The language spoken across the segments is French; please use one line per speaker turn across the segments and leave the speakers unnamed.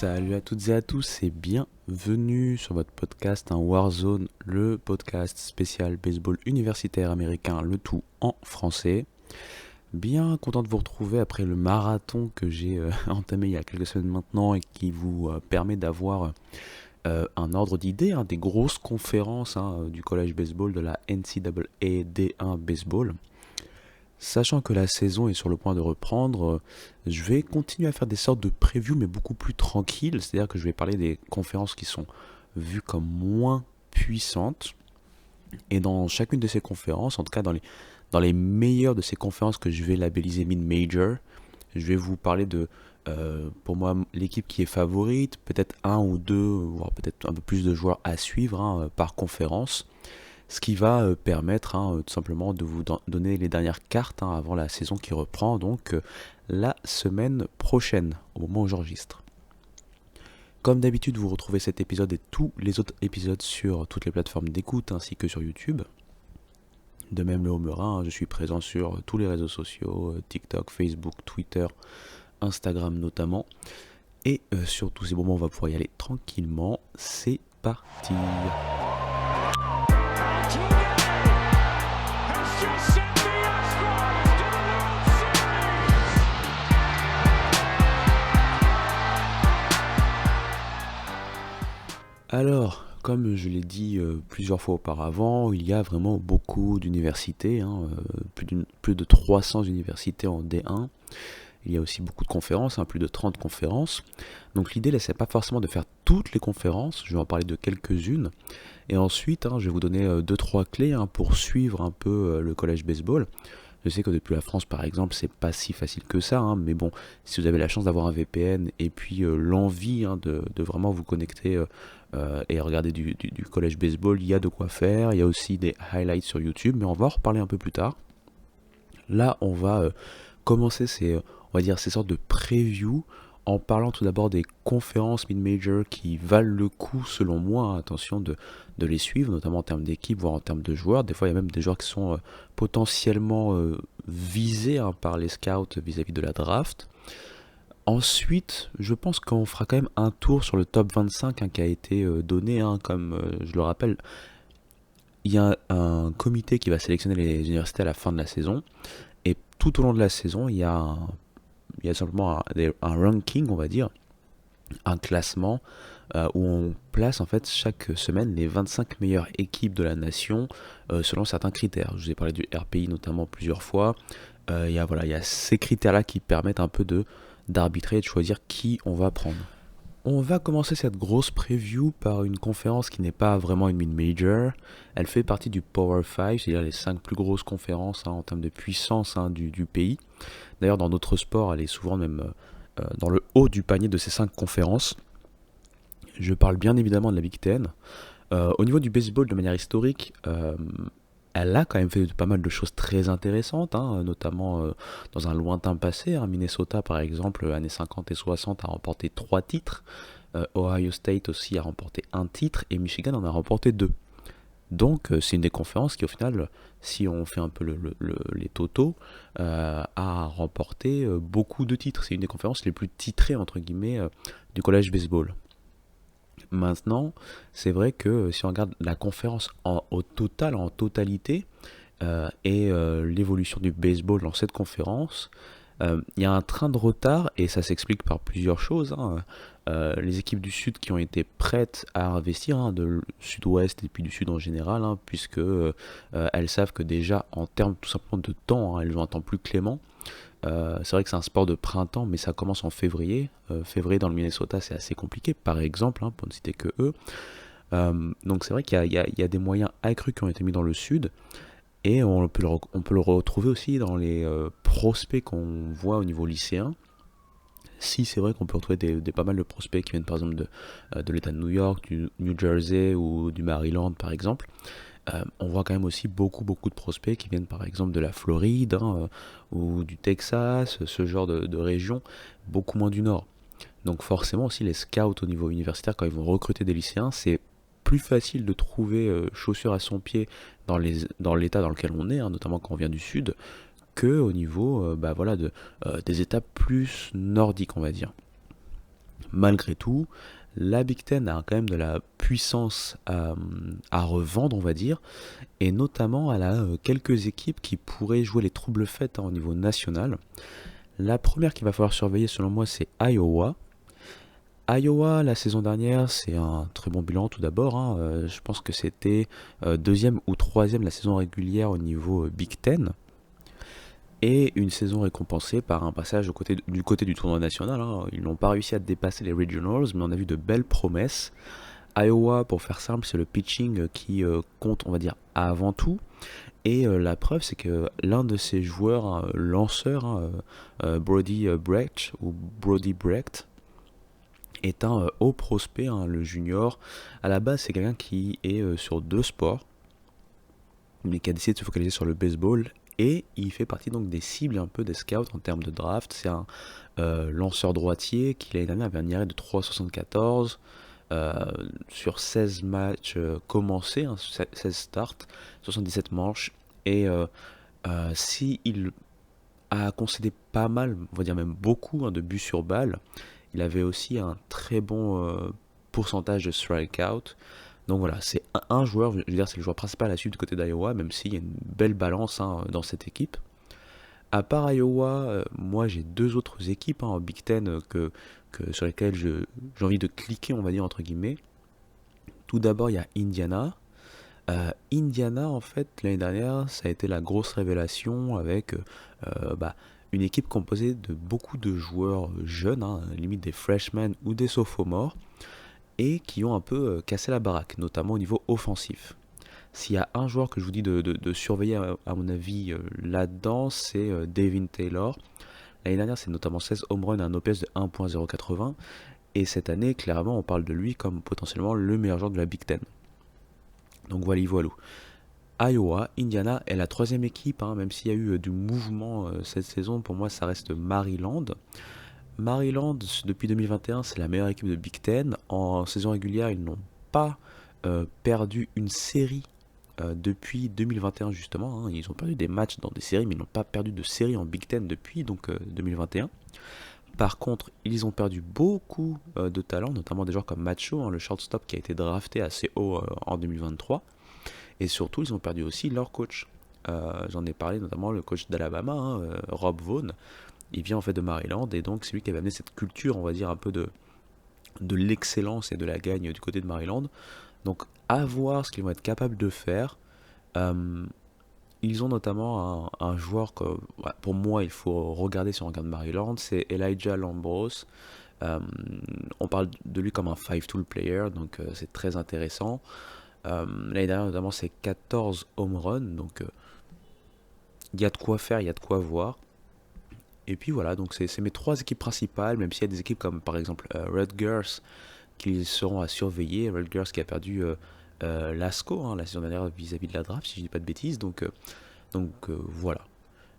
Salut à toutes et à tous et bienvenue sur votre podcast Warzone, le podcast spécial baseball universitaire américain, le tout en français. Bien content de vous retrouver après le marathon que j'ai entamé il y a quelques semaines maintenant et qui vous permet d'avoir un ordre d'idée des grosses conférences du college baseball, de la NCAA D1 baseball. Sachant que la saison est sur le point de reprendre, je vais continuer à faire des sortes de previews mais beaucoup plus tranquilles, c'est-à-dire que je vais parler des conférences qui sont vues comme moins puissantes. Et dans chacune de ces conférences, en tout cas dans les meilleures de ces conférences que je vais labelliser mid-major, je vais vous parler de, pour moi, l'équipe qui est favorite, peut-être un ou deux, voire peut-être un peu plus de joueurs à suivre par conférence. Ce qui va permettre tout simplement de vous donner les dernières cartes avant la saison qui reprend, donc la semaine prochaine, au moment où j'enregistre. Comme d'habitude, vous retrouvez cet épisode et tous les autres épisodes sur toutes les plateformes d'écoute ainsi que sur YouTube. De même, le Homerin, je suis présent sur tous les réseaux sociaux, TikTok, Facebook, Twitter, Instagram notamment. Et sur tous ces moments, on va pouvoir y aller tranquillement. C'est parti! Alors, comme je l'ai dit plusieurs fois auparavant, il y a vraiment beaucoup d'universités, plus de 300 universités en D1. Il y a aussi beaucoup de conférences, plus de 30 conférences. Donc l'idée là, c'est pas forcément de faire toutes les conférences, je vais en parler de quelques-unes. Et ensuite, je vais vous donner 2-3 clés pour suivre un peu le college baseball. Je sais que depuis la France, par exemple, c'est pas si facile que ça, mais bon, si vous avez la chance d'avoir un VPN et puis l'envie de vraiment vous connecter et regarder du college baseball, il y a de quoi faire. Il y a aussi des highlights sur YouTube, mais on va en reparler un peu plus tard. Là, on va commencer ces sortes de previews en parlant tout d'abord des conférences mid-major qui valent le coup selon moi, attention de les suivre, notamment en termes d'équipe, voire en termes de joueurs. Des fois, il y a même des joueurs qui sont potentiellement visés par les scouts vis-à-vis de la draft. Ensuite, je pense qu'on fera quand même un tour sur le top 25 qui a été donné, comme je le rappelle. Il y a un comité qui va sélectionner les universités à la fin de la saison. Et tout au long de la saison, il y a simplement un ranking, on va dire, un classement où on place en fait chaque semaine les 25 meilleures équipes de la nation selon certains critères. Je vous ai parlé du RPI notamment plusieurs fois. Il y a ces critères-là qui permettent un peu d'arbitrer et de choisir qui on va prendre. On va commencer cette grosse preview par une conférence qui n'est pas vraiment une mid-major. Elle fait partie du Power 5, c'est-à-dire les 5 plus grosses conférences en termes de puissance du pays. D'ailleurs, dans notre sport, elle est souvent même dans le haut du panier de ces 5 conférences. Je parle bien évidemment de la Big Ten. Au niveau du baseball, de manière historique, elle a quand même fait pas mal de choses très intéressantes, notamment dans un lointain passé. Minnesota, par exemple, années 50 et 60, a remporté 3 titres. Ohio State aussi a remporté 1 titre et Michigan en a remporté 2. Donc c'est une des conférences qui au final, si on fait un peu les totaux, a remporté beaucoup de titres. C'est une des conférences les plus titrées entre guillemets du college baseball. Maintenant, c'est vrai que si on regarde la conférence en totalité, et l'évolution du baseball dans cette conférence, il y a un train de retard et ça s'explique par plusieurs choses. Les équipes du Sud qui ont été prêtes à investir, de Sud-Ouest et puis du Sud en général, puisque elles savent que déjà en termes tout simplement de temps, elles ont un temps plus clément. C'est vrai que c'est un sport de printemps, mais ça commence en février. Février dans le Minnesota, c'est assez compliqué, par exemple, pour ne citer que eux. Donc c'est vrai qu'il y a des moyens accrus qui ont été mis dans le Sud. Et on peut le retrouver aussi dans les prospects qu'on voit au niveau lycéen. Si c'est vrai qu'on peut retrouver pas mal de prospects qui viennent par exemple de l'État de New York, du New Jersey ou du Maryland par exemple. On voit quand même aussi beaucoup de prospects qui viennent par exemple de la Floride ou du Texas, ce genre de région, beaucoup moins du Nord. Donc forcément aussi les scouts au niveau universitaire, quand ils vont recruter des lycéens, c'est plus facile de trouver chaussures à son pied dans l'état dans lequel on est, notamment quand on vient du Sud, que au niveau des états plus nordiques, on va dire. Malgré tout, la Big Ten a quand même de la puissance à revendre, on va dire, et notamment elle a quelques équipes qui pourraient jouer les troubles faits au niveau national. La première qu'il va falloir surveiller selon moi, c'est Iowa. Iowa, la saison dernière, c'est un très bon bilan tout d'abord, hein. Je pense que c'était deuxième ou troisième la saison régulière au niveau Big Ten. Et une saison récompensée par un passage du côté du tournoi national, hein. Ils n'ont pas réussi à dépasser les Regionals, mais on a vu de belles promesses. Iowa, pour faire simple, c'est le pitching qui compte, on va dire, avant tout. Et la preuve, c'est que l'un de ces joueurs, lanceurs, hein, Brody Brecht, ou Brody Brecht, est un haut prospect, hein, le junior. À la base, c'est quelqu'un qui est sur deux sports, mais qui a décidé de se focaliser sur le baseball. Et il fait partie donc des cibles un peu des scouts en termes de draft. C'est un lanceur droitier qui l'année dernière avait un IRA de 3,74 sur 16 matchs commencés, hein, 16 starts, 77 manches. Et s'il a concédé pas mal, on va dire même beaucoup, hein, de buts sur balle, il avait aussi un très bon pourcentage de strikeout. Donc voilà, c'est un joueur, je veux dire, c'est le joueur principal à suivre du côté d'Iowa, même s'il y a une belle balance, hein, dans cette équipe. À part Iowa, moi j'ai deux autres équipes, hein, en Big Ten sur lesquelles j'ai envie de cliquer, on va dire, entre guillemets. Tout d'abord, il y a Indiana. Indiana, en fait, l'année dernière, ça a été la grosse révélation avec une équipe composée de beaucoup de joueurs jeunes, hein, limite des freshmen ou des sophomores, et qui ont un peu cassé la baraque, notamment au niveau offensif. S'il y a un joueur que je vous dis de surveiller, à mon avis, là-dedans, c'est Devin Taylor. L'année dernière, c'est notamment 16 home runs à un OPS de 1.080. Et cette année, clairement, on parle de lui comme potentiellement le meilleur joueur de la Big Ten. Donc voilà, voilà. Iowa, Indiana est la troisième équipe, hein, même s'il y a eu du mouvement cette saison. Pour moi, ça reste Maryland. Maryland, depuis 2021, c'est la meilleure équipe de Big Ten. En saison régulière, ils n'ont pas perdu une série depuis 2021 justement, hein. Ils ont perdu des matchs dans des séries, mais ils n'ont pas perdu de série en Big Ten depuis donc 2021. Par contre, ils ont perdu beaucoup de talents, notamment des joueurs comme Macho, hein, le shortstop qui a été drafté assez haut en 2023. Et surtout, ils ont perdu aussi leur coach. J'en ai parlé, notamment le coach d'Alabama, hein, Rob Vaughn. Il vient en fait de Maryland, et donc c'est lui qui avait amené cette culture, on va dire, un peu de l'excellence et de la gagne du côté de Maryland. Donc à voir ce qu'ils vont être capables de faire. Ils ont notamment un joueur que, pour moi, il faut regarder si on regarde Maryland, c'est Elijah Lambros. On parle de lui comme un five-tool player, donc c'est très intéressant. L'année dernière, notamment, c'est 14 home runs, donc il y a de quoi faire, il y a de quoi voir. Et puis voilà, donc c'est mes trois équipes principales, même s'il y a des équipes comme par exemple Rutgers qui seront à surveiller. Rutgers qui a perdu Lasco, hein, la saison dernière vis-à-vis de la draft, si je dis pas de bêtises. Donc voilà.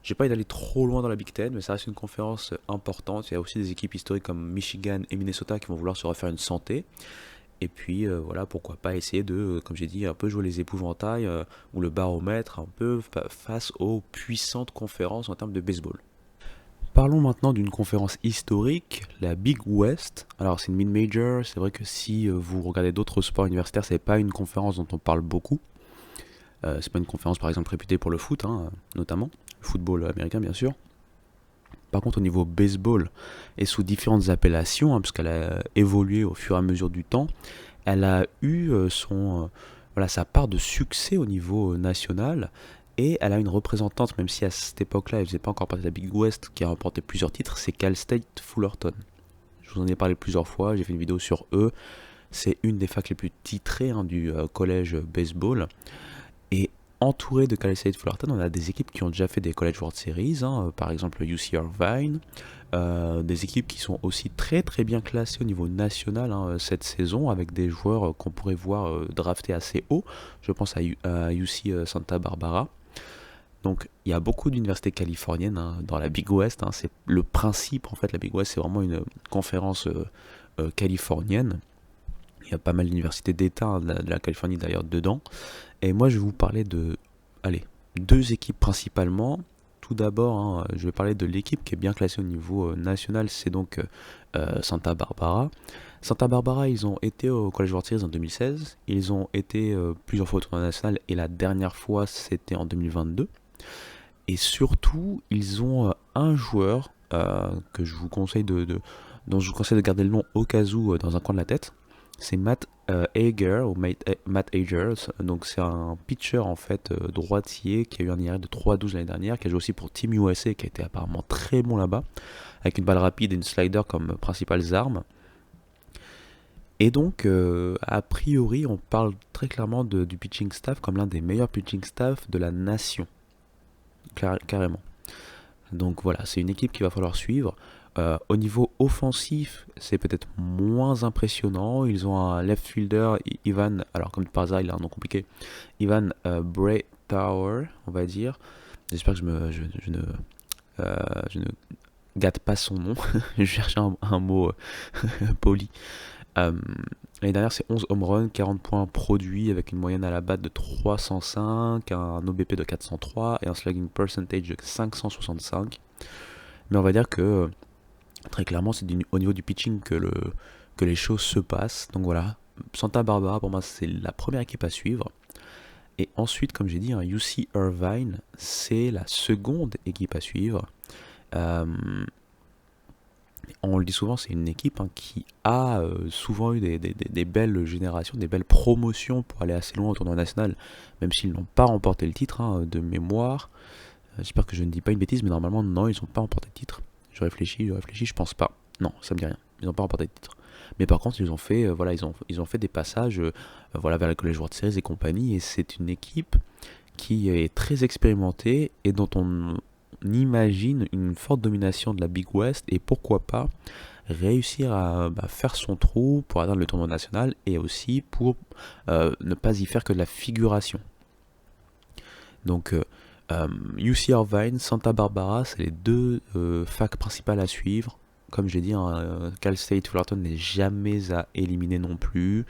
J'ai pas envie d'aller trop loin dans la Big Ten, mais ça reste une conférence importante. Il y a aussi des équipes historiques comme Michigan et Minnesota qui vont vouloir se refaire une santé. Et puis voilà, pourquoi pas essayer de, comme j'ai dit, un peu jouer les épouvantails ou le baromètre un peu face aux puissantes conférences en termes de baseball. Parlons maintenant d'une conférence historique, la Big West. Alors c'est une mid-major, c'est vrai que si vous regardez d'autres sports universitaires, c'est pas une conférence dont on parle beaucoup. C'est pas une conférence par exemple réputée pour le foot, hein, notamment, le football américain bien sûr. Par contre au niveau baseball, et sous différentes appellations, hein, puisqu'elle a évolué au fur et à mesure du temps, elle a eu sa part de succès au niveau national. Et elle a une représentante, même si à cette époque-là, elle ne faisait pas encore partie de la Big West, qui a remporté plusieurs titres, c'est Cal State Fullerton. Je vous en ai parlé plusieurs fois, j'ai fait une vidéo sur eux. C'est une des facs les plus titrées, hein, du collège baseball. Et entouré de Cal State Fullerton, on a des équipes qui ont déjà fait des College World Series, hein, par exemple UC Irvine. Des équipes qui sont aussi très très bien classées au niveau national, hein, cette saison, avec des joueurs qu'on pourrait voir draftés assez haut. Je pense à UC Santa Barbara. Donc il y a beaucoup d'universités californiennes, hein, dans la Big West, hein. C'est le principe, en fait, la Big West, c'est vraiment une conférence californienne. Il y a pas mal d'universités d'État, hein, de la Californie d'ailleurs dedans. Et moi je vais vous parler de, allez, deux équipes principalement. tout d'abord, hein, je vais parler de l'équipe qui est bien classée au niveau national, c'est donc Santa Barbara. Santa Barbara, ils ont été au College World Series en 2016, ils ont été plusieurs fois au tournoi national et la dernière fois c'était en 2022. Et surtout, ils ont un joueur que je vous conseille dont je vous conseille de garder le nom au cas où dans un coin de la tête. C'est Matt Hager ou Matt Hager. Donc c'est un pitcher en fait droitier qui a eu un IRA de 3,12 l'année dernière, qui a joué aussi pour Team USA, qui a été apparemment très bon là-bas, avec une balle rapide et une slider comme principales armes. Et donc, a priori, on parle très clairement du pitching staff comme l'un des meilleurs pitching staff de la nation. Carrément. Donc voilà, c'est une équipe qu'il va falloir suivre. Au niveau offensif, c'est peut-être moins impressionnant. Ils ont un left fielder, Ivan, alors comme par hasard, il a un nom compliqué, Ivan Braytower, on va dire. J'espère que je ne gâte pas son nom. Je cherche un mot poli. L'année dernière, c'est 11 home runs, 40 points produits avec une moyenne à la batte de 305, un OBP de 403 et un slugging percentage de 565. Mais on va dire que très clairement, c'est au niveau du pitching que les choses se passent. Donc voilà, Santa Barbara, pour moi, c'est la première équipe à suivre. Et ensuite, comme j'ai dit, UC Irvine, c'est la seconde équipe à suivre. On le dit souvent, c'est une équipe qui a souvent eu des belles générations, des belles promotions pour aller assez loin au tournoi national, même s'ils n'ont pas remporté le titre de mémoire. J'espère que je ne dis pas une bêtise, mais normalement, non, ils n'ont pas remporté le titre. Je réfléchis, je pense pas. Non, ça me dit rien. Ils n'ont pas remporté le titre. Mais par contre, ils ont fait, ils ont fait des passages vers le College World Series et compagnie, et c'est une équipe qui est très expérimentée et dont on imagine une forte domination de la Big West et pourquoi pas réussir à faire son trou pour atteindre le tournoi national et aussi pour ne pas y faire que de la figuration. Donc UC Irvine, Santa Barbara, c'est les deux facs principales à suivre. Comme j'ai dit, Cal State Fullerton n'est jamais à éliminer non plus.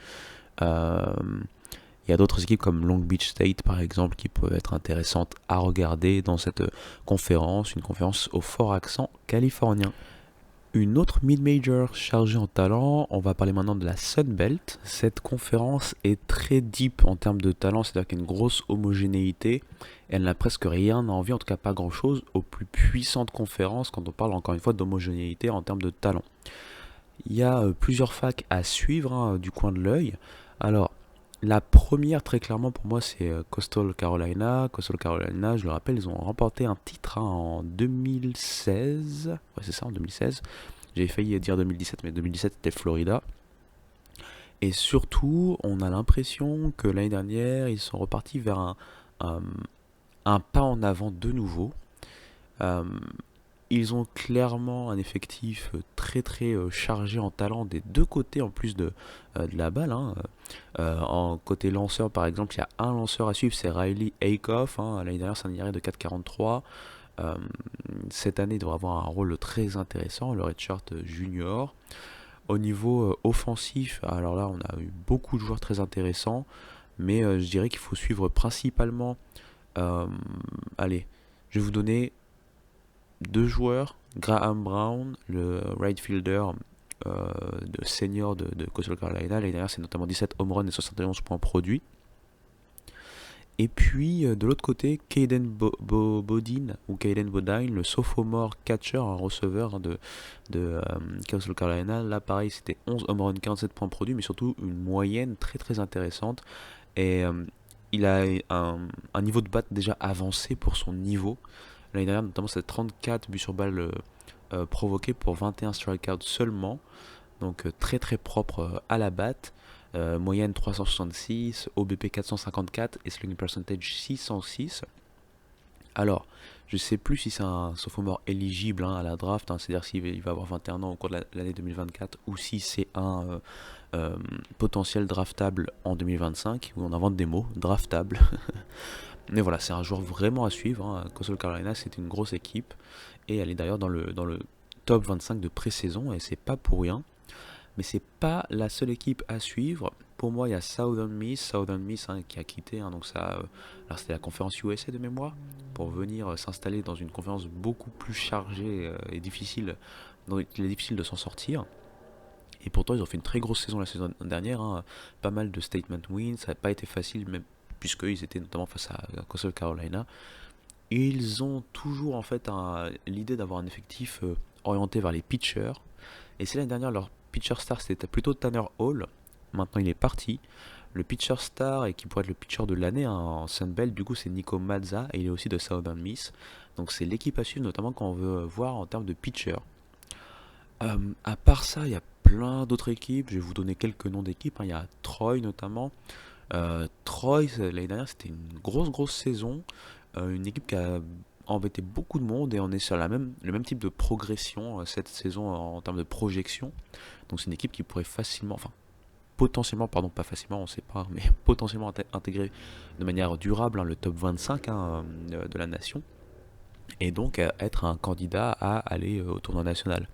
Il y a d'autres équipes comme Long Beach State par exemple qui peuvent être intéressantes à regarder dans cette conférence, une conférence au fort accent californien. Une autre mid-major chargée en talent, on va parler maintenant de la Sun Belt. Cette conférence est très deep en termes de talent, c'est-à-dire qu'il y a une grosse homogénéité. Elle n'a presque rien à envier, en tout cas pas grand-chose, aux plus puissantes conférences quand on parle encore une fois d'homogénéité en termes de talent. Il y a plusieurs facs à suivre du coin de l'œil. Alors, la première, très clairement, pour moi, c'est Coastal Carolina. Coastal Carolina, je le rappelle, ils ont remporté un titre en 2016. Ouais, c'est ça, en 2016. J'ai failli dire 2017, mais 2017, c'était Florida. Et surtout, on a l'impression que l'année dernière, ils sont repartis vers un pas en avant de nouveau. Ils ont clairement un effectif très très chargé en talent des deux côtés en plus de la balle. En côté lanceur par exemple, il y a un lanceur à suivre, c'est Riley Aikoff. L'année dernière c'est un IRA de 4,43. Cette année il devrait avoir un rôle très intéressant, le redshirt junior. Au niveau offensif, alors là on a eu beaucoup de joueurs très intéressants, mais je dirais qu'il faut suivre principalement... allez, je vais vous donner... deux joueurs, Graham Brown, le right fielder de senior de Coastal Carolina. L'année dernière, c'est notamment 17 home runs et 71 points produits. Et puis, de l'autre côté, Caden Bodine, le sophomore catcher, un receveur de Coastal Carolina. Là, pareil, c'était 11 home runs, 47 points produits, mais surtout une moyenne très très intéressante. Et il a un niveau de batte déjà avancé pour son niveau. L'année dernière, notamment, c'est 34 buts sur balle provoqués pour 21 strikeouts seulement. Donc très très propre à la batte. Moyenne 366, OBP 454 et slugging percentage 606. Alors, je ne sais plus si c'est un sophomore éligible à la draft, c'est-à-dire s'il va avoir 21 ans au cours de l'année 2024, ou si c'est un potentiel draftable en 2025, où on invente des mots, draftable. Mais voilà, c'est un joueur vraiment à suivre. Coastal Carolina, c'est une grosse équipe. Et elle est d'ailleurs dans le top 25 de pré-saison. Et c'est pas pour rien. Mais c'est pas la seule équipe à suivre. pour moi, il y a Southern Miss hein, qui a quitté. Hein, donc ça, alors c'était la conférence USA de mémoire, pour venir s'installer dans une conférence beaucoup plus chargée et difficile, dont il est difficile de s'en sortir. Et pourtant, ils ont fait une très grosse saison la saison dernière. Hein, pas mal de statement wins. Ça n'a pas été facile, même puisqu'ils étaient notamment face à Coastal Carolina. Et ils ont toujours en fait l'idée d'avoir un effectif orienté vers les pitchers. Et c'est l'année dernière, leur pitcher star c'était plutôt Tanner Hall. Maintenant il est parti. Le pitcher star et qui pourrait être le pitcher de l'année hein, en Sunbelt, du coup c'est Nico Mazza et il est aussi de Southern Miss. Donc c'est l'équipe à suivre notamment quand on veut voir en termes de pitcher. À part ça, il y a plein d'autres équipes. Je vais vous donner quelques noms d'équipes. Hein. Il y a Troy notamment. Troy, l'année dernière, c'était une grosse saison. Une équipe qui a embêté beaucoup de monde et on est sur le même type de progression cette saison en termes de projection. Donc c'est une équipe qui pourrait facilement, enfin potentiellement, pardon, pas facilement, on sait pas, mais potentiellement intégrer de manière durable hein, le top 25 hein, de la nation. Et donc être un candidat à aller au tournoi national.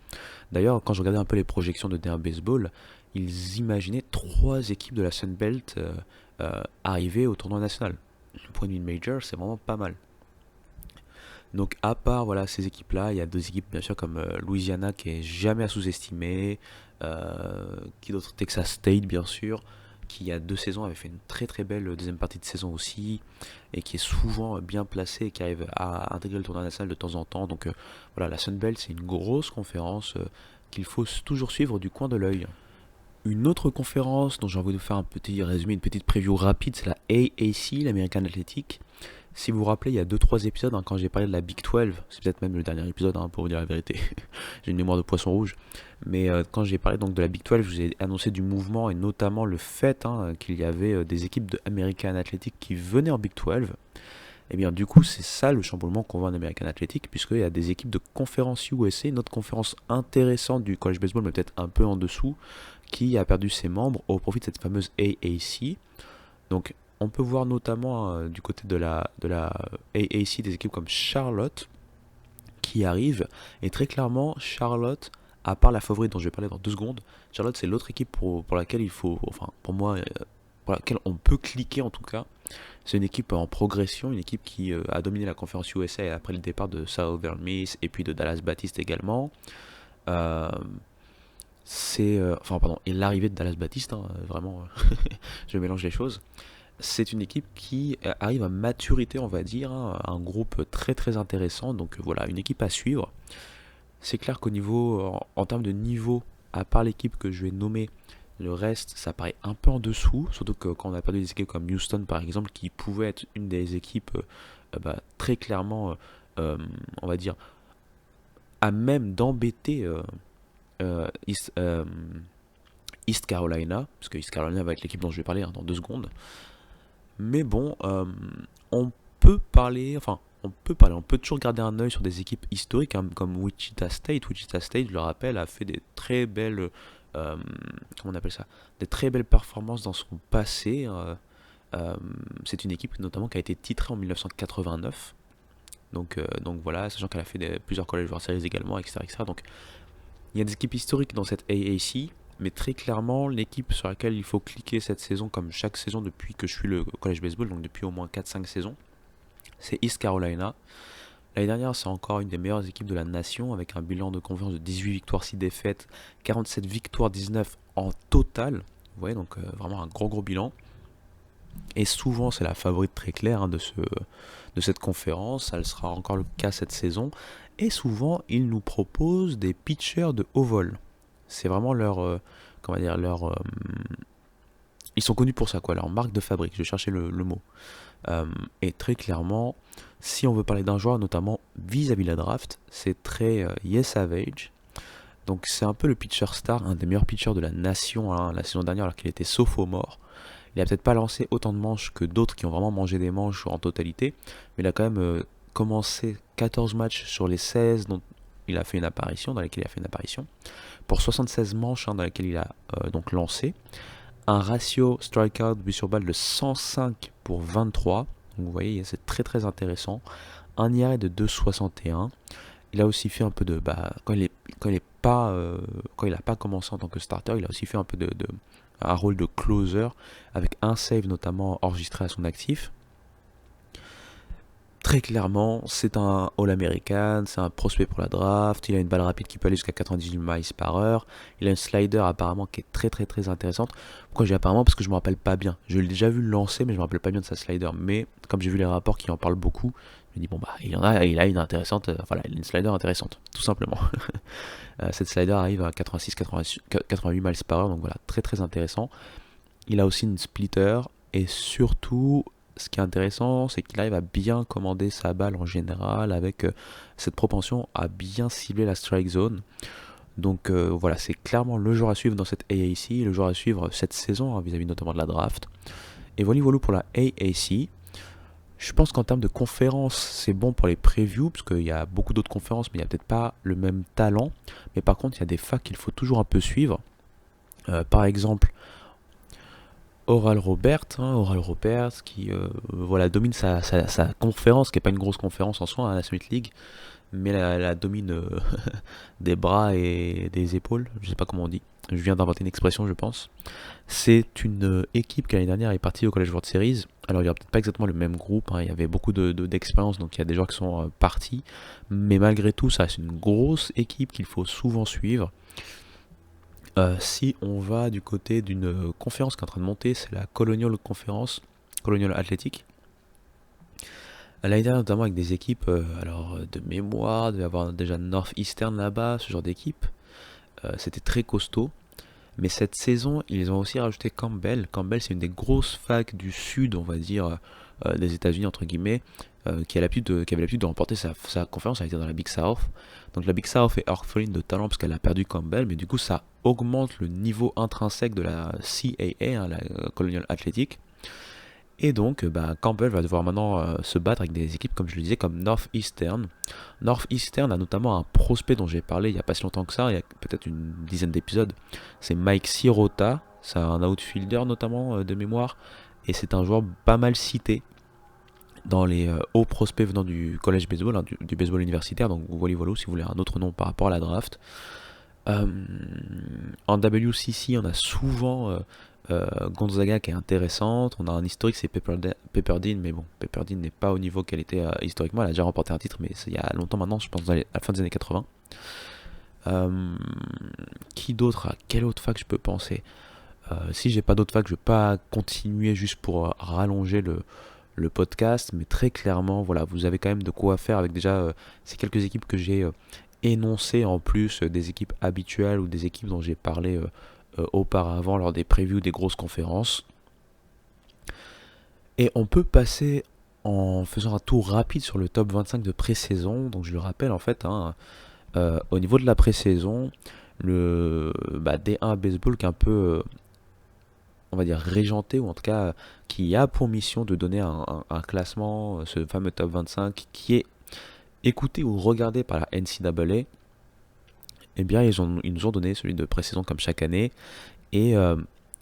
D'ailleurs, quand je regardais un peu les projections de D1 Baseball, ils imaginaient 3 équipes de la Sunbelt arriver au tournoi national. Le point de vue major, c'est vraiment pas mal. Donc à part voilà, ces équipes-là, il y a 2 équipes bien sûr comme Louisiana qui est jamais à sous-estimer, qui d'autre Texas State bien sûr, qui il y a 2 saisons avait fait une très belle deuxième partie de saison aussi, et qui est souvent bien placé et qui arrive à intégrer le tournoi national de temps en temps. Donc voilà, la Sun Belt c'est une grosse conférence qu'il faut toujours suivre du coin de l'œil. Une autre conférence dont j'ai envie de faire un petit résumé, une petite preview rapide, c'est la AAC, l'American Athletic. Si vous vous rappelez, il y a 2-3 épisodes, hein, quand j'ai parlé de la Big 12, c'est peut-être même le dernier épisode, hein, pour vous dire la vérité, j'ai une mémoire de poisson rouge, mais quand j'ai parlé donc de la Big 12, je vous ai annoncé du mouvement et notamment le fait hein, qu'il y avait des équipes de American Athletic qui venaient en Big 12. Et bien du coup, c'est ça le chamboulement qu'on voit en American Athletic, puisqu'il y a des équipes de conférence USA, une autre conférence intéressante du college baseball, mais peut-être un peu en dessous, qui a perdu ses membres au profit de cette fameuse AAC. Donc on peut voir notamment du côté de la AAC des équipes comme Charlotte qui arrivent. Et très clairement, Charlotte, à part la favorite dont je vais parler dans 2 secondes, Charlotte c'est l'autre équipe pour laquelle il faut, enfin pour moi, pour laquelle on peut cliquer en tout cas. C'est une équipe en progression, une équipe qui a dominé la conférence USA après le départ de Southern Miss et puis de Dallas Baptiste également. Euh, enfin pardon, et l'arrivée de Dallas Baptiste, hein, vraiment, je mélange les choses. C'est une équipe qui arrive à maturité, on va dire, hein, un groupe très intéressant. Donc voilà, une équipe à suivre. C'est clair qu'au niveau, en termes de niveau, à part l'équipe que je vais nommer, le reste, ça paraît un peu en dessous. Surtout que quand on a perdu des équipes comme Houston, par exemple, qui pouvait être une des équipes très clairement, on va dire, à même d'embêter East Carolina, parce que East Carolina va être l'équipe dont je vais parler hein, dans 2 secondes. Mais bon, on peut parler, on peut toujours garder un œil sur des équipes historiques hein, comme Wichita State. Wichita State, je le rappelle, a fait des très belles, comment on appelle ça, des très belles performances dans son passé. C'est une équipe notamment qui a été titrée en 1989. Donc voilà, sachant qu'elle a fait plusieurs College World Series également, etc. Donc il y a des équipes historiques dans cette AAC. Mais très clairement, l'équipe sur laquelle il faut cliquer cette saison, comme chaque saison depuis que je suis le college baseball, donc depuis au moins 4-5 saisons, c'est East Carolina. L'année dernière, c'est encore une des meilleures équipes de la nation, avec un bilan de conférence de 18 victoires, 6 défaites, 47 victoires, 19 en total. Vous voyez, donc vraiment un gros bilan. Et souvent, c'est la favorite très claire hein, de cette conférence. Ça sera encore le cas cette saison. Et souvent, ils nous proposent des pitchers de haut vol. C'est vraiment ils sont connus pour ça quoi, leur marque de fabrique, je cherchais le mot. Et très clairement, si on veut parler d'un joueur notamment vis-à-vis de la draft, c'est très Yes Savage. Donc c'est un peu le pitcher star, un des meilleurs pitchers de la nation hein, la saison dernière alors qu'il était sophomore. Il a peut-être pas lancé autant de manches que d'autres qui ont vraiment mangé des manches en totalité, mais il a quand même commencé 14 matchs sur les 16 dont il a fait une apparition, dans lesquels il a fait une apparition, pour 76 manches hein, dans lesquelles il a donc lancé, un ratio strikeout but sur balle de 105 pour 23, donc vous voyez c'est très intéressant, un IRA de 2,61 il a aussi fait un peu de... quand il est pas, quand il n'a pas commencé en tant que starter, il a aussi fait un peu un rôle de closer, avec un save notamment enregistré à son actif. Très clairement, c'est un All-American, c'est un prospect pour la draft, il a une balle rapide qui peut aller jusqu'à 98 miles par heure, il a une slider apparemment qui est très très très intéressante. Pourquoi j'ai apparemment? Parce que je me rappelle pas bien. Je l'ai déjà vu le lancer, mais je me rappelle pas bien de sa slider. Mais comme j'ai vu les rapports qui en parlent beaucoup, je me dis bon bah il a une intéressante, voilà, il a une slider intéressante, tout simplement. Cette slider arrive à 86, 88 miles par heure, donc voilà, très très intéressant. Il a aussi une splitter, et surtout, ce qui est intéressant, c'est qu'il arrive à bien commander sa balle en général, avec cette propension à bien cibler la strike zone. Donc voilà, c'est clairement le joueur à suivre dans cette AAC, le joueur à suivre cette saison, hein, vis-à-vis notamment de la draft. Et voilà pour la AAC. Je pense qu'en termes de conférences, c'est bon pour les previews, parce qu'il y a beaucoup d'autres conférences, mais il n'y a peut-être pas le même talent. Mais par contre, il y a des facs qu'il faut toujours un peu suivre. Par exemple, Oral Roberts qui voilà, domine sa conférence, qui n'est pas une grosse conférence en soi, hein, la Summit League, mais la domine des bras et des épaules, je sais pas comment on dit, je viens d'inventer une expression je pense. C'est une équipe qui l'année dernière est partie au College World Series, alors il n'y a peut-être pas exactement le même groupe, hein, il y avait beaucoup d'expérience, donc il y a des joueurs qui sont partis, mais malgré tout ça reste une grosse équipe qu'il faut souvent suivre. Si on va du côté d'une conférence qui est en train de monter, c'est la Colonial Conference, Colonial Athletic. L'année dernière, notamment avec des équipes, de mémoire, devait y avoir déjà Northeastern là-bas, ce genre d'équipe. C'était très costaud. Mais cette saison, ils ont aussi rajouté Campbell. Campbell, c'est une des grosses facs du sud, on va dire, des États-Unis, entre guillemets, qui avait l'habitude de remporter sa conférence. Elle était dans la Big South. Donc la Big South est orpheline de talent parce qu'elle a perdu Campbell, mais du coup, ça augmente le niveau intrinsèque de la CAA, hein, la Colonial Athletic. Et donc, Campbell va devoir maintenant se battre avec des équipes, comme je le disais, comme Northeastern. Northeastern a notamment un prospect dont j'ai parlé il n'y a pas si longtemps que ça, il y a peut-être une dizaine d'épisodes. C'est Mike Sirota, c'est un outfielder notamment de mémoire, et c'est un joueur pas mal cité dans les hauts prospects venant du college baseball, hein, du baseball universitaire. Donc voilà, si vous voulez un autre nom par rapport à la draft. En WCC, on a souvent Gonzaga qui est intéressante. On a un historique, c'est Pepperdine, mais bon, Pepperdine n'est pas au niveau qu'elle était historiquement. Elle a déjà remporté un titre, mais c'est il y a longtemps maintenant, je pense à la fin des années 80. Qui d'autre? À quelle autre fac je peux penser? Si j'ai pas d'autres facs, je vais pas continuer juste pour rallonger le podcast, mais très clairement, voilà, vous avez quand même de quoi faire avec déjà ces quelques équipes que j'ai énoncées, en plus des équipes habituelles ou des équipes dont j'ai parlé auparavant lors des previews des grosses conférences. Et on peut passer en faisant un tour rapide sur le top 25 de pré-saison. Donc je le rappelle en fait, hein, au niveau de la pré-saison, le D1 Baseball qui est un peu, on va dire, régenté, ou en tout cas qui a pour mission de donner un classement, ce fameux top 25, qui est écouté ou regardé par la NCAA. Eh bien, ils nous ont donné celui de pré-saison comme chaque année. Et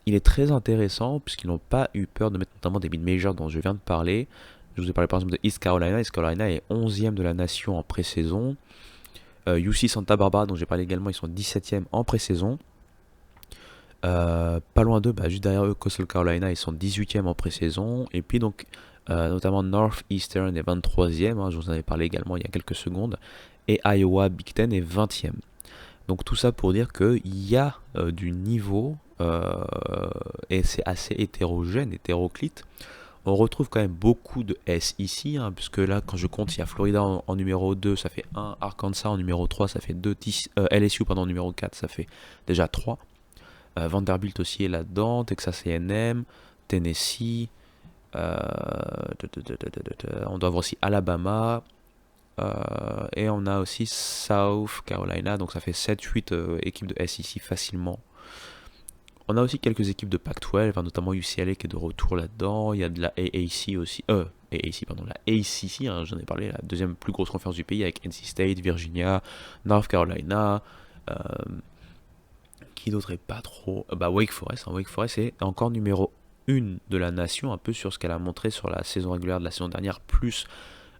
il est très intéressant puisqu'ils n'ont pas eu peur de mettre notamment des mid-majors dont je viens de parler. Je vous ai parlé par exemple de East Carolina. East Carolina est 11e de la nation en pré-saison. UC Santa Barbara, dont j'ai parlé également, ils sont 17e en pré-saison. Pas loin d'eux, juste derrière eux, Coastal Carolina, ils sont 18e en pré-saison. Et puis donc, notamment Northeastern est 23e, hein, je vous en avais parlé également il y a quelques secondes. Et Iowa Big Ten est 20e. Donc tout ça pour dire qu'il y a du niveau, et c'est assez hétérogène, hétéroclite. On retrouve quand même beaucoup de S ici, hein, puisque là, quand je compte, il y a Florida en numéro 2, ça fait 1, Arkansas en numéro 3, ça fait 2, LSU en numéro 4, ça fait déjà 3. Vanderbilt aussi est là-dedans, Texas A&M, Tennessee, on doit avoir aussi Alabama, et on a aussi South Carolina, donc ça fait 7-8 équipes de SEC facilement. On a aussi quelques équipes de Pac-12, hein, notamment UCLA qui est de retour là-dedans. Il y a de la AAC aussi, la ACC, hein, j'en ai parlé, la deuxième plus grosse conférence du pays avec NC State, Virginia, North Carolina. Qui d'autre est pas trop, Wake Forest, hein, Wake Forest est encore numéro 1 de la nation, un peu sur ce qu'elle a montré sur la saison régulière de la saison dernière, plus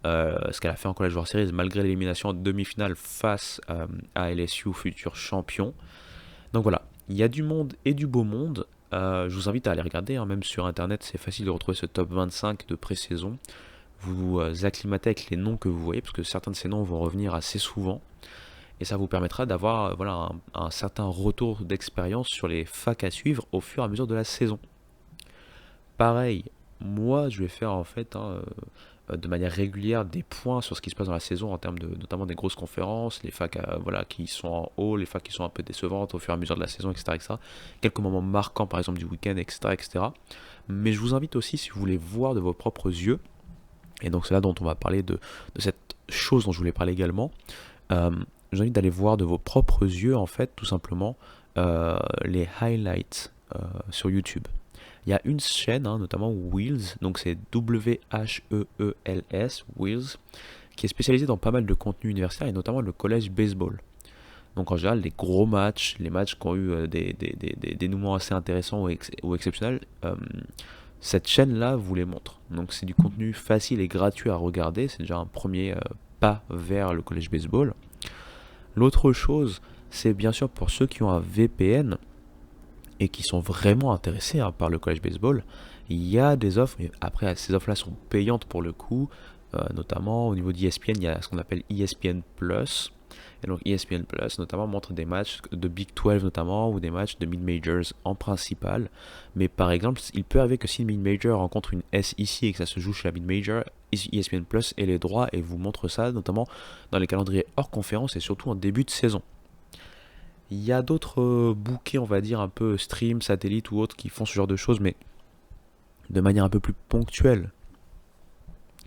ce qu'elle a fait en College World Series malgré l'élimination en demi-finale face à LSU, futur champion. Donc voilà, il y a du monde et du beau monde. Je vous invite à aller regarder, hein, même sur internet, c'est facile de retrouver ce top 25 de pré-saison. Vous vous acclimatez avec les noms que vous voyez, parce que certains de ces noms vont revenir assez souvent. Et ça vous permettra d'avoir voilà, un certain retour d'expérience sur les facs à suivre au fur et à mesure de la saison. Pareil, moi je vais faire en fait de manière régulière des points sur ce qui se passe dans la saison en termes de notamment des grosses conférences, les facs voilà, qui sont en haut, les facs qui sont un peu décevantes au fur et à mesure de la saison, etc. etc. Quelques moments marquants par exemple du week-end, etc., etc. Mais je vous invite aussi, si vous voulez voir de vos propres yeux, et donc c'est là dont on va parler de cette chose dont je voulais parler également, je vous invite d'aller voir de vos propres yeux en fait tout simplement les highlights sur YouTube. Il y a une chaîne, hein, notamment Wheels, donc c'est Wheels, Wheels, qui est spécialisée dans pas mal de contenus universitaires et notamment le college baseball. Donc en général, les gros matchs, les matchs qui ont eu des dénouements assez intéressants ou exceptionnels, cette chaîne-là vous les montre. Donc c'est du contenu facile et gratuit à regarder, c'est déjà un premier pas vers le college baseball. L'autre chose, c'est bien sûr pour ceux qui ont un VPN, et qui sont vraiment intéressés par le college baseball, il y a des offres, mais après ces offres-là sont payantes pour le coup, notamment au niveau d'ESPN, il y a ce qu'on appelle ESPN Plus, et donc ESPN Plus notamment montre des matchs de Big 12 notamment, ou des matchs de mid-majors en principal, mais par exemple, il peut arriver que si une mid-major rencontre une SEC et que ça se joue chez la mid-major, ESPN Plus ait les droits et vous montre ça notamment dans les calendriers hors conférence et surtout en début de saison. Il y a d'autres bouquets, on va dire, un peu stream, satellite ou autres qui font ce genre de choses, mais de manière un peu plus ponctuelle,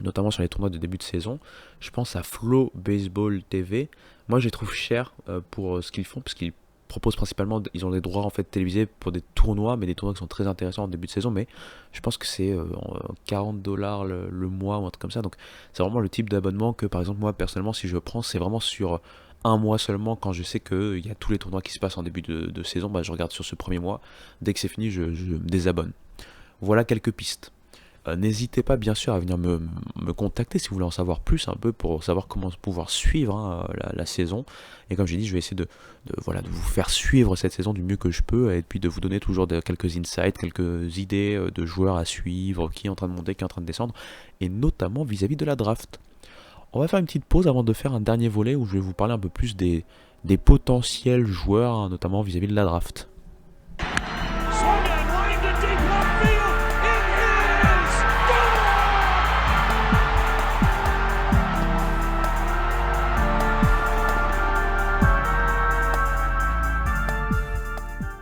notamment sur les tournois de début de saison. Je pense à Flow Baseball TV. Moi, je les trouve chers pour ce qu'ils font, parce qu'ils proposent principalement, ils ont des droits en fait télévisés pour des tournois, mais des tournois qui sont très intéressants en début de saison, mais je pense que c'est $40 le mois ou un truc comme ça. Donc c'est vraiment le type d'abonnement que par exemple moi personnellement si je prends, c'est vraiment sur un mois seulement quand je sais qu'il y a tous les tournois qui se passent en début de saison, bah, je regarde sur ce premier mois, dès que c'est fini je me désabonne. Voilà quelques pistes. N'hésitez pas bien sûr à venir me contacter si vous voulez en savoir plus un peu pour savoir comment pouvoir suivre la saison. Et comme j'ai dit, je vais essayer voilà, de vous faire suivre cette saison du mieux que je peux et puis de vous donner toujours quelques insights, quelques idées de joueurs à suivre, qui est en train de monter, qui est en train de descendre, et notamment vis-à-vis de la draft. On va faire une petite pause avant de faire un dernier volet où je vais vous parler un peu plus des potentiels joueurs, hein, notamment vis-à-vis de la draft.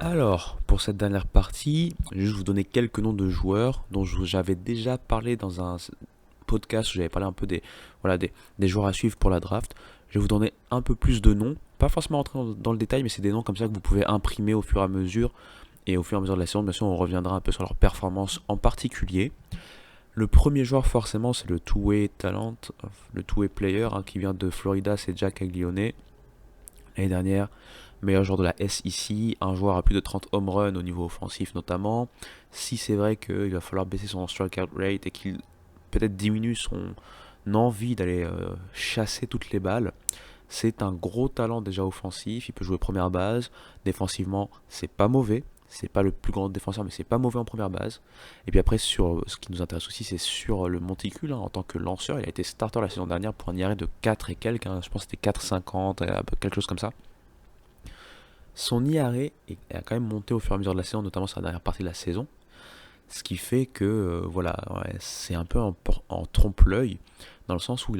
Alors, pour cette dernière partie, je vais juste vous donner quelques noms de joueurs dont j'avais déjà parlé dans un podcast où j'avais parlé un peu des joueurs à suivre pour la draft. Je vais vous donner un peu plus de noms, pas forcément rentrer dans le détail, mais c'est des noms comme ça que vous pouvez imprimer au fur et à mesure. Et au fur et à mesure de la saison, bien sûr, on reviendra un peu sur leur performance en particulier. Le premier joueur, forcément, c'est le two-way talent, le two-way player qui vient de Florida, c'est Jack Aglione. L'année dernière, meilleur joueur de la SEC, un joueur à plus de 30 home runs au niveau offensif notamment. Si c'est vrai qu'il va falloir baisser son strikeout rate et qu'il peut-être diminue son envie d'aller chasser toutes les balles, c'est un gros talent déjà offensif, il peut jouer première base, défensivement c'est pas mauvais, c'est pas le plus grand défenseur mais c'est pas mauvais en première base. Et puis après sur ce qui nous intéresse aussi c'est sur le monticule, en tant que lanceur, il a été starter la saison dernière pour un IRA de 4 et quelques, je pense que c'était 4,50, quelque chose comme ça. Son IRA a quand même monté au fur et à mesure de la saison, notamment sur la dernière partie de la saison. Ce qui fait que voilà, ouais, c'est un peu en trompe-l'œil, dans le sens où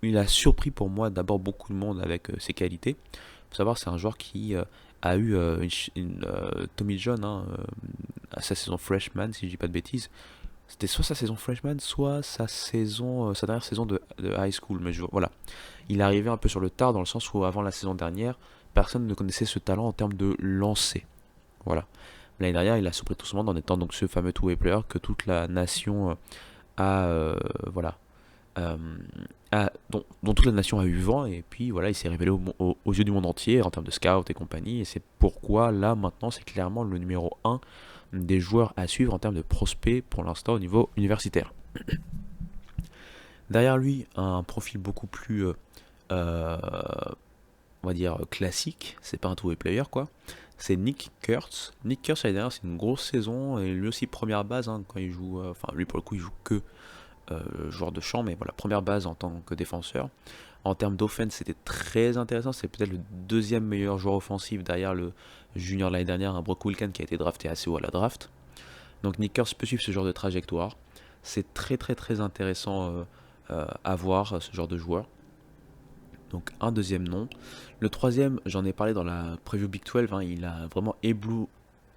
il a surpris pour moi d'abord beaucoup de monde avec ses qualités. Il faut savoir c'est un joueur qui a eu Tommy John à sa saison freshman, si je dis pas de bêtises. C'était soit sa saison freshman, soit sa dernière saison de high school. Mais voilà, il est arrivé un peu sur le tard, dans le sens où avant la saison dernière, personne ne connaissait ce talent en termes de lancer. Voilà. L'année dernière, il a surpris tout simplement en étant donc ce fameux two-way player que toute la nation dont toute la nation a eu vent, et puis voilà, il s'est révélé aux yeux du monde entier en termes de scout et compagnie, et c'est pourquoi là maintenant c'est clairement le numéro 1 des joueurs à suivre en termes de prospects pour l'instant au niveau universitaire. Derrière lui, un profil beaucoup plus, euh, on va dire, classique. C'est pas un two-way player, quoi. C'est Nick Kurtz. Nick Kurtz, l'année dernière, c'est une grosse saison. Et lui aussi, première base, hein, quand il joue. Enfin, lui, pour le coup, il joue que joueur de champ. Mais voilà, première base en tant que défenseur. En termes d'offense, c'était très intéressant. C'est peut-être le deuxième meilleur joueur offensif derrière le junior de l'année dernière, un Brock Wilken qui a été drafté assez haut à la draft. Donc Nick Kurtz peut suivre ce genre de trajectoire. C'est très très très intéressant à voir ce genre de joueur. Donc un deuxième nom. Le troisième, j'en ai parlé dans la preview Big 12, hein, il a vraiment ébloui,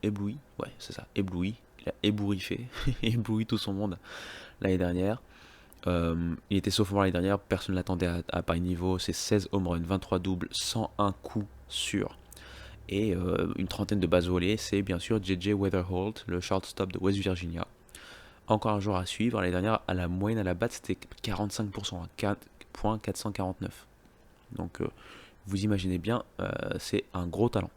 ouais c'est ça, ébloui, il a ébouriffé, ébloui tout son monde l'année dernière. Il était sophomore l'année dernière, personne ne l'attendait à pareil niveau, c'est 16 home runs, 23 doubles, 101 coups sûrs. Et une trentaine de bases volées, c'est bien sûr JJ Weatherholt, le shortstop de West Virginia. Encore un joueur à suivre, l'année dernière, à la moyenne à la batte, c'était 45%, 4.449. Donc vous imaginez bien, c'est un gros talent.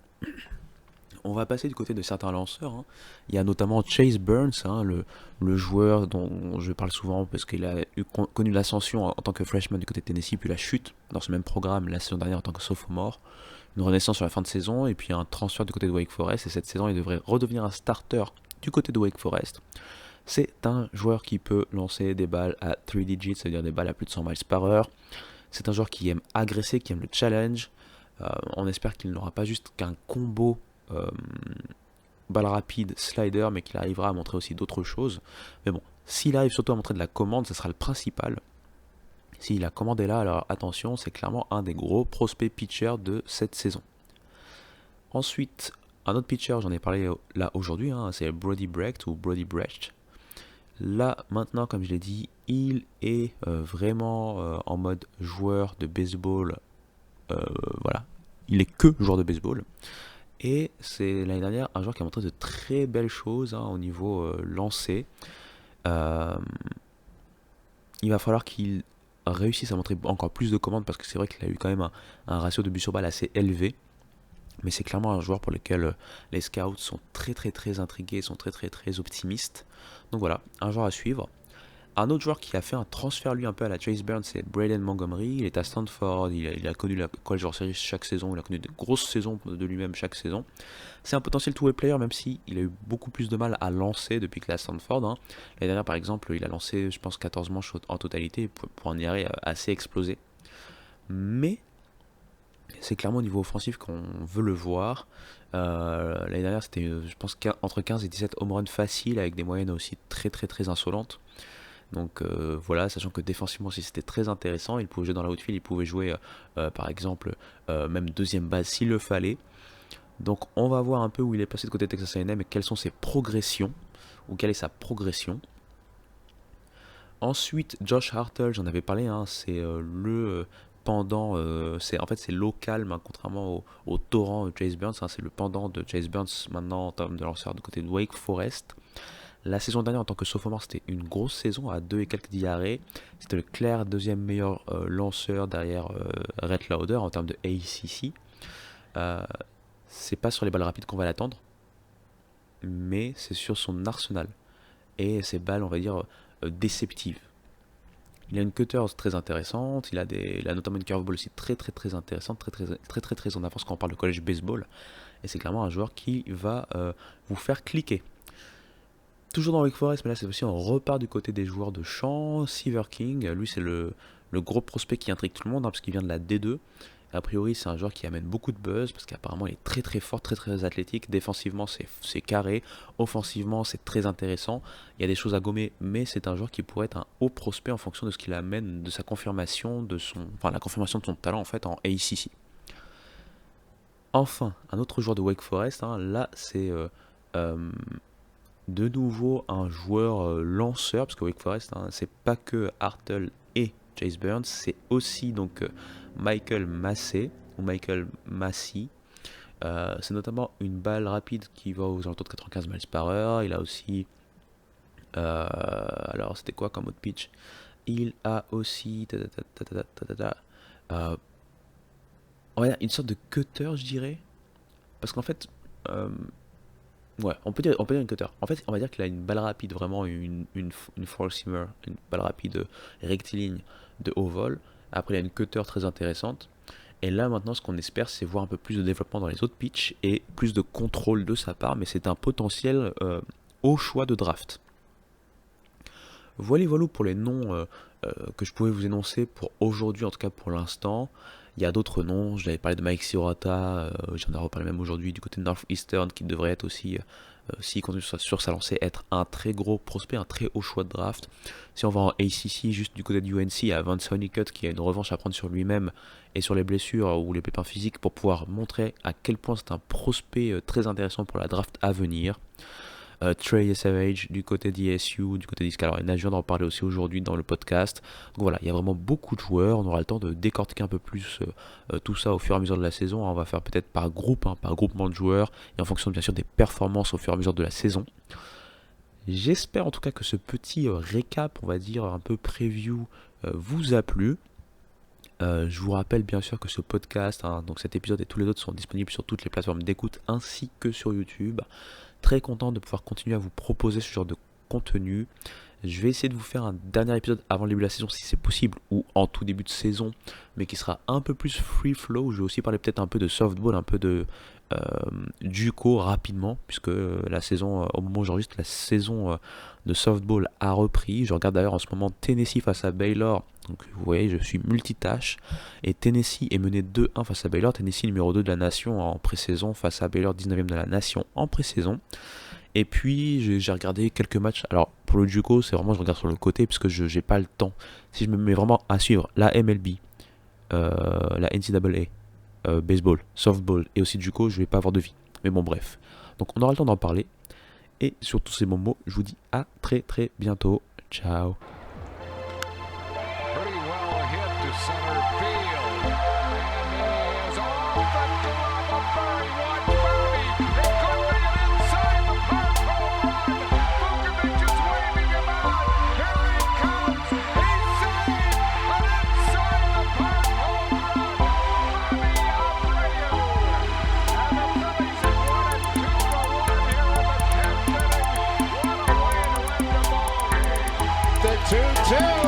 On va passer du côté de certains lanceurs, hein. Il y a notamment Chase Burns, hein, le joueur dont je parle souvent parce qu'il a connu l'ascension en tant que freshman du côté de Tennessee, puis la chute dans ce même programme la saison dernière en tant que sophomore, une renaissance sur la fin de saison, et puis un transfert du côté de Wake Forest, et cette saison il devrait redevenir un starter du côté de Wake Forest. C'est un joueur qui peut lancer des balles à 3 digits, c'est-à-dire des balles à plus de 100 miles par heure. C'est un joueur qui aime agresser, qui aime le challenge. On espère qu'il n'aura pas juste qu'un combo euh, balle rapide, slider, mais qu'il arrivera à montrer aussi d'autres choses. Mais bon, s'il arrive surtout à montrer de la commande, ce sera le principal. Si la commande est là, alors attention, c'est clairement un des gros prospects pitchers de cette saison. Ensuite, un autre pitcher, j'en ai parlé là aujourd'hui, hein, c'est Brody Brecht ou Brody Brecht. Là, maintenant, comme je l'ai dit, il est vraiment en mode joueur de baseball. Voilà, il est que joueur de baseball. Et c'est l'année dernière un joueur qui a montré de très belles choses, hein, au niveau lancé. Euh, il va falloir qu'il réussisse à montrer encore plus de commandes parce que c'est vrai qu'il a eu quand même un ratio de but sur balle assez élevé. Mais c'est clairement un joueur pour lequel les scouts sont très très très intrigués, sont très très très optimistes. Donc voilà, un joueur à suivre. Un autre joueur qui a fait un transfert lui un peu à la Chase Burns, c'est Braden Montgomery. Il est à Stanford, il a connu la College World Series chaque saison, il a connu des grosses saisons de lui-même chaque saison. C'est un potentiel two-way player, même si il a eu beaucoup plus de mal à lancer depuis qu'il est à Stanford, hein. L'année dernière, par exemple, il a lancé, je pense, 14 manches en totalité pour un IRA assez explosé. Mais c'est clairement au niveau offensif qu'on veut le voir. L'année dernière, c'était, je pense, entre 15 et 17 home runs faciles avec des moyennes aussi très très très insolentes. Donc voilà, sachant que défensivement aussi c'était très intéressant, il pouvait jouer dans la outfield, il pouvait jouer par exemple même deuxième base s'il le fallait. Donc on va voir un peu où il est passé de côté de Texas A&M et quelles sont ses progressions, ou quelle est sa progression. Ensuite, Josh Hartle, j'en avais parlé, hein, c'est le pendant, en fait c'est local, hein, contrairement au torrent Chase Burns, hein, c'est le pendant de Chase Burns maintenant en termes de lanceur de côté de Wake Forest. La saison dernière en tant que sophomore c'était une grosse saison à 2 et quelques d'IRA. C'était le clair deuxième meilleur lanceur derrière Rhett Lauder en termes de ACC. Euh, c'est pas sur les balles rapides qu'on va l'attendre, mais c'est sur son arsenal et ses balles, on va dire, déceptives. Il a une cutter très intéressante, il a notamment une curveball aussi très très très intéressante, très en avance quand on parle de college baseball, et c'est clairement un joueur qui va vous faire cliquer. Toujours dans Wake Forest, mais là c'est aussi on repart du côté des joueurs de champ. Seaver King, lui c'est le gros prospect qui intrigue tout le monde, hein, parce qu'il vient de la D2. A priori, c'est un joueur qui amène beaucoup de buzz parce qu'apparemment il est très très fort, très très athlétique. Défensivement, c'est carré. Offensivement, c'est très intéressant. Il y a des choses à gommer, mais c'est un joueur qui pourrait être un haut prospect en fonction de ce qu'il amène, de sa confirmation, enfin la confirmation de son talent en fait en ACC. Enfin, un autre joueur de Wake Forest, hein, là c'est euh, de nouveau un joueur lanceur, parce que Wake Forest, hein, c'est pas que Hartle et Chase Burns, c'est aussi donc Michael Massey, ou Michael Massey. C'est notamment une balle rapide qui va aux alentours de 95 miles par heure. Il a aussi. Alors, c'était quoi comme autre pitch? Il a aussi. Euh, on va dire une sorte de cutter, je dirais. Parce qu'en fait, euh, Ouais, on peut dire une cutter. En fait, on va dire qu'il a une balle rapide, vraiment une four-seamer, une balle rapide rectiligne de haut vol. Après, il a une cutter très intéressante. Et là, maintenant, ce qu'on espère, c'est voir un peu plus de développement dans les autres pitchs et plus de contrôle de sa part. Mais c'est un potentiel au choix de draft. Voilà pour les noms que je pouvais vous énoncer pour aujourd'hui, en tout cas pour l'instant. Il y a d'autres noms, j'avais parlé de Mike Sirota, j'en ai reparlé même aujourd'hui du côté de Northeastern, qui devrait être aussi, s'il continue sur sa lancée, être un très gros prospect, un très haut choix de draft. Si on va en ACC, juste du côté de UNC, il y a Vance Honeycutt qui a une revanche à prendre sur lui-même et sur les blessures ou les pépins physiques pour pouvoir montrer à quel point c'est un prospect très intéressant pour la draft à venir. Trey Savage du côté d'ISU, du côté d'Iscal. Alors, je viens d'en parler aussi aujourd'hui dans le podcast. Donc voilà, il y a vraiment beaucoup de joueurs. On aura le temps de décortiquer un peu plus tout ça au fur et à mesure de la saison. On va faire peut-être par groupe, par groupement de joueurs, et en fonction bien sûr des performances au fur et à mesure de la saison. J'espère en tout cas que ce petit récap, on va dire un peu preview, vous a plu. Je vous rappelle bien sûr que ce podcast, donc cet épisode et tous les autres sont disponibles sur toutes les plateformes d'écoute ainsi que sur YouTube. Très content de pouvoir continuer à vous proposer ce genre de contenu. Je vais essayer de vous faire un dernier épisode avant le début de la saison si c'est possible, ou en tout début de saison, mais qui sera un peu plus free flow. Je vais aussi parler peut-être un peu de softball, un peu de JUCO rapidement, puisque la saison, au moment où j'enregistre, la saison de softball a repris. Je regarde d'ailleurs en ce moment Tennessee face à Baylor. Donc vous voyez, je suis multitâche. Et Tennessee est mené 2-1 face à Baylor. Tennessee numéro 2 de la nation en pré-saison face à Baylor 19e de la nation en pré-saison. Et puis j'ai regardé quelques matchs. Alors pour le JUCO, c'est vraiment je regarde sur le côté puisque je n'ai pas le temps. Si je me mets vraiment à suivre la MLB, la NCAA, baseball, softball et aussi JUCO, je vais pas avoir de vie. Mais bon bref. Donc on aura le temps d'en parler. Et sur tous ces bons mots, je vous dis à très très bientôt. Ciao.
The 2-2.